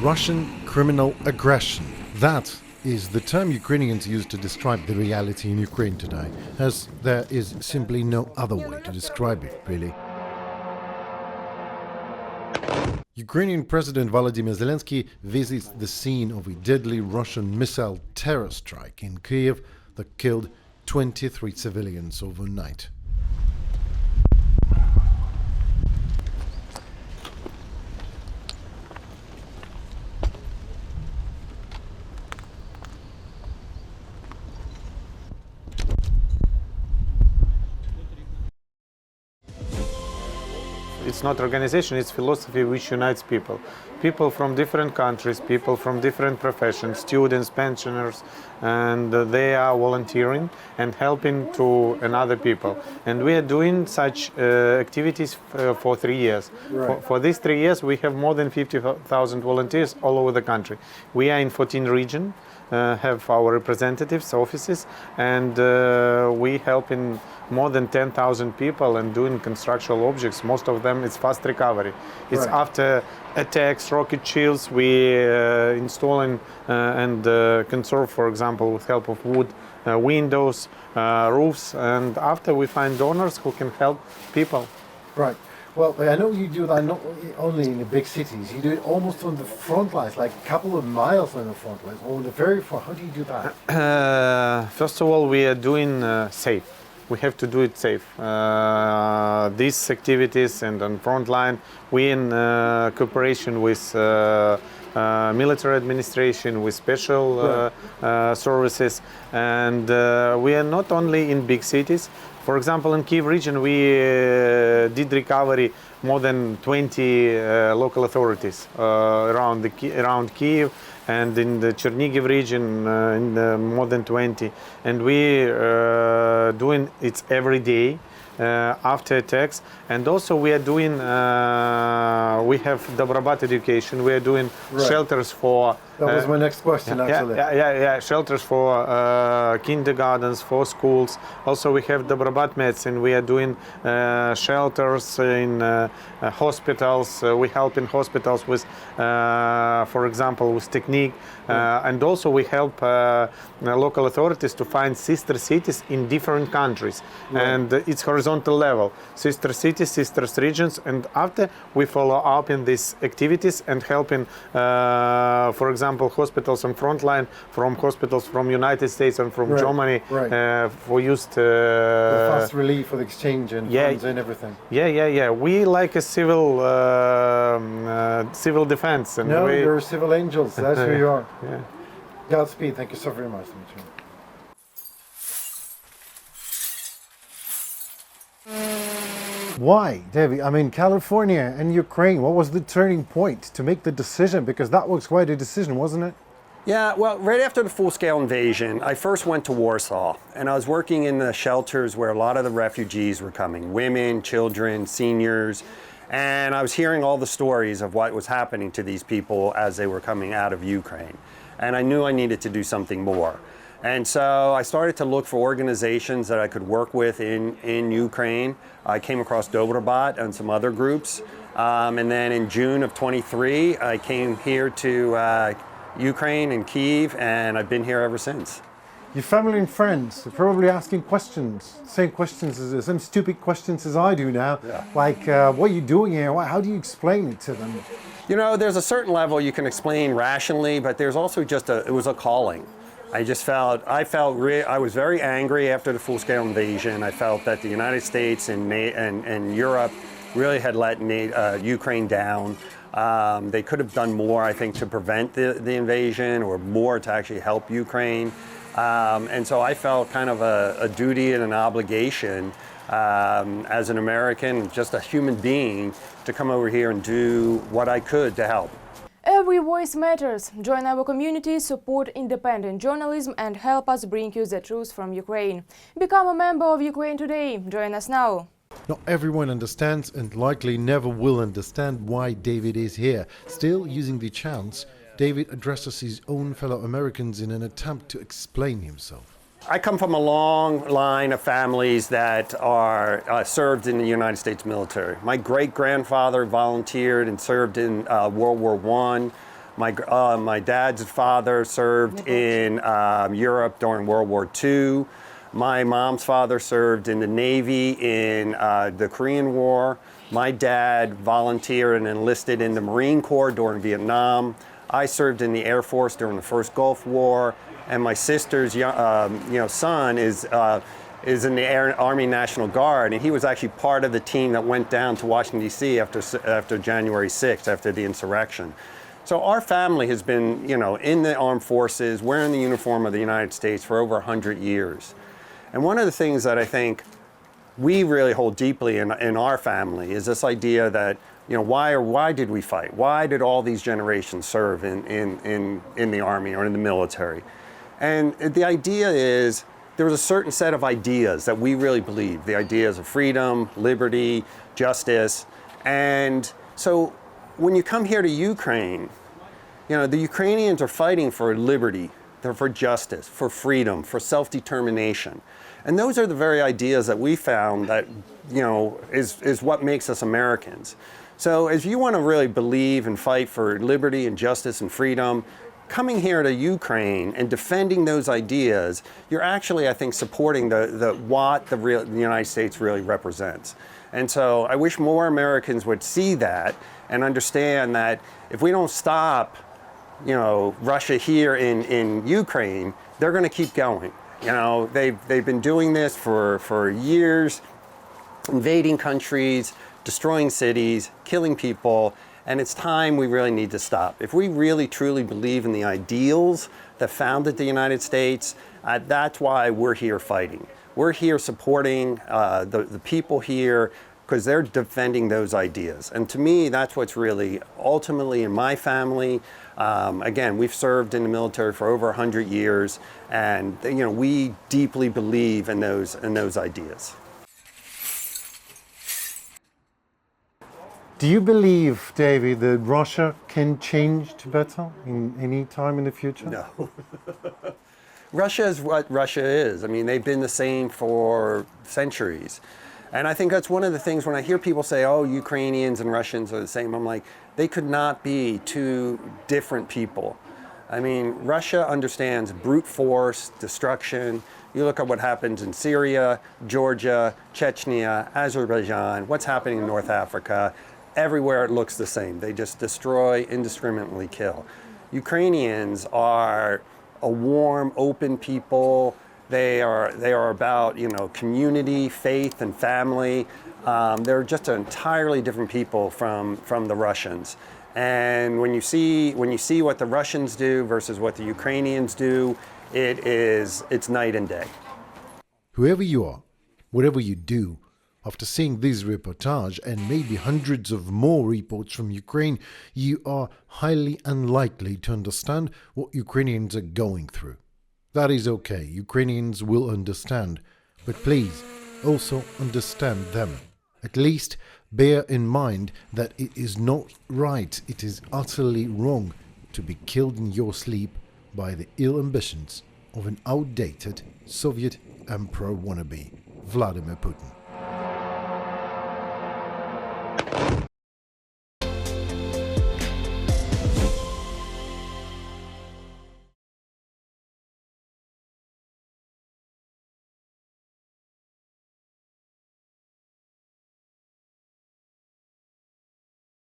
Russian criminal aggression. That is the term Ukrainians use to describe the reality in Ukraine today, as there is simply no other way to describe it, really. Ukrainian President Volodymyr Zelensky visits the scene of a deadly Russian missile terror strike in Kyiv that killed 23 civilians overnight. It's not organization, it's philosophy which unites people. People from different countries, people from different professions, students, pensioners, and they are volunteering and helping to another people. And we are doing such activities for 3 years. Right. For these 3 years, we have more than 50,000 volunteers all over the country. We are in 14 regions, have our representatives, offices, and we help in more than 10,000 people and doing constructional objects. Most of them it's fast recovery. It's Right. after attacks, rocket shields, we installing and conserve, for example, with help of wood, windows, roofs, and after we find donors who can help people. Right. Well, I know you do that not only in the big cities, you do it almost on the front lines, like a couple of miles on the front lines, or on the very front. How do you do that? First of all, we are doing safe. We have to do it safe. These activities and on front line, we in cooperation with military administration, with special services, and we are not only in big cities. For example, in Kyiv region, we did recovery more than 20 local authorities around Kyiv, and in the Chernihiv region, more than 20. And we doing it every day after attacks. And also we are doing, we have Dobrobat education. We are doing shelters for... That was my next question, actually. Yeah. Shelters for kindergartens, for schools. Also, we have Dobrobat medicine. We are doing shelters in hospitals. We help in hospitals with, for example, with technique. And also, we help local authorities to find sister cities in different countries. And it's horizontal level. Sister cities, sister regions. And after, we follow up in these activities and helping, for example, hospitals on front line, from hospitals from United States and from Germany for used the fast relief for the exchange and funds and everything. Yeah. We like a civil defense. And no, you're civil angels. That's who you are. Yeah. Godspeed. Thank you so very much, Dmitry. Why, David? I mean, California and Ukraine, what was the turning point to make the decision? Because that was quite a decision, wasn't it? Yeah, well, right after the full-scale invasion, I first went to Warsaw, and I was working in the shelters where a lot of the refugees were coming, women, children, seniors, and I was hearing all the stories of what was happening to these people as they were coming out of Ukraine. And I knew I needed to do something more. And so I started to look for organizations that I could work with in Ukraine. I came across Dobrobat and some other groups. And then in June of 23, I came here to Ukraine and Kyiv, and I've been here ever since. Your family and friends are probably asking questions, same questions as some stupid questions as I do now. Yeah. Like, what are you doing here? How do you explain it to them? You know, there's a certain level you can explain rationally, but there's also just it was a calling. I was very angry after the full-scale invasion. I felt that the United States and Europe really had let Ukraine down. They could have done more, I think, to prevent the invasion, or more to actually help Ukraine. And so I felt kind of a duty and an obligation as an American, just a human being, to come over here and do what I could to help. Every voice matters. Join our community, support independent journalism, and help us bring you the truth from Ukraine. Become a member of Ukraine Today. Join us now. Not everyone understands, and likely never will understand, why David is here. Still, using the chance, David addresses his own fellow Americans in an attempt to explain himself. I come from a long line of families that are served in the United States military. My great-grandfather volunteered and served in World War I. My dad's father served in Europe during World War II. My mom's father served in the Navy in the Korean War. My dad volunteered and enlisted in the Marine Corps during Vietnam. I served in the Air Force during the first Gulf War, and my sister's son is in the Army National Guard, and he was actually part of the team that went down to Washington, D.C. after January 6th, after the insurrection. So our family has been, in the armed forces, wearing the uniform of the United States for over 100 years. And one of the things that I think we really hold deeply in our family is this idea that, why did we fight? Why did all these generations serve in the Army or in the military? And the idea is, there was a certain set of ideas that we really believe, the ideas of freedom, liberty, justice. And so when you come here to Ukraine, the Ukrainians are fighting for liberty, they're for justice, for freedom, for self-determination. And those are the very ideas that we found that, is what makes us Americans. So if you want to really believe and fight for liberty and justice and freedom, coming here to Ukraine and defending those ideas, you're actually, I think, supporting what the United States really represents. And so I wish more Americans would see that and understand that if we don't stop, Russia here in Ukraine, they're going to keep going. They've been doing this for years, invading countries, destroying cities, killing people. And it's time we really need to stop. If we really truly believe in the ideals that founded the United States, that's why we're here fighting. We're here supporting the people here because they're defending those ideas. And to me, that's what's really ultimately in my family. Again, we've served in the military for over 100 years, and we deeply believe in those ideas. Do you believe, David, that Russia can change to better in any time in the future? No. Russia is what Russia is. I mean, they've been the same for centuries. And I think that's one of the things when I hear people say, oh, Ukrainians and Russians are the same, I'm like, they could not be two different people. I mean, Russia understands brute force, destruction. You look at what happens in Syria, Georgia, Chechnya, Azerbaijan, what's happening in North Africa. Everywhere it looks the same. They just destroy, indiscriminately kill. Ukrainians are a warm, open people. They are about community, faith, and family. They're just an entirely different people from the Russians. And when you see what the Russians do versus what the Ukrainians do, it's night and day. Whoever you are, whatever you do, after seeing this reportage and maybe hundreds of more reports from Ukraine, you are highly unlikely to understand what Ukrainians are going through. That is okay, Ukrainians will understand, but please also understand them. At least bear in mind that it is not right, it is utterly wrong to be killed in your sleep by the ill ambitions of an outdated Soviet emperor wannabe, Vladimir Putin.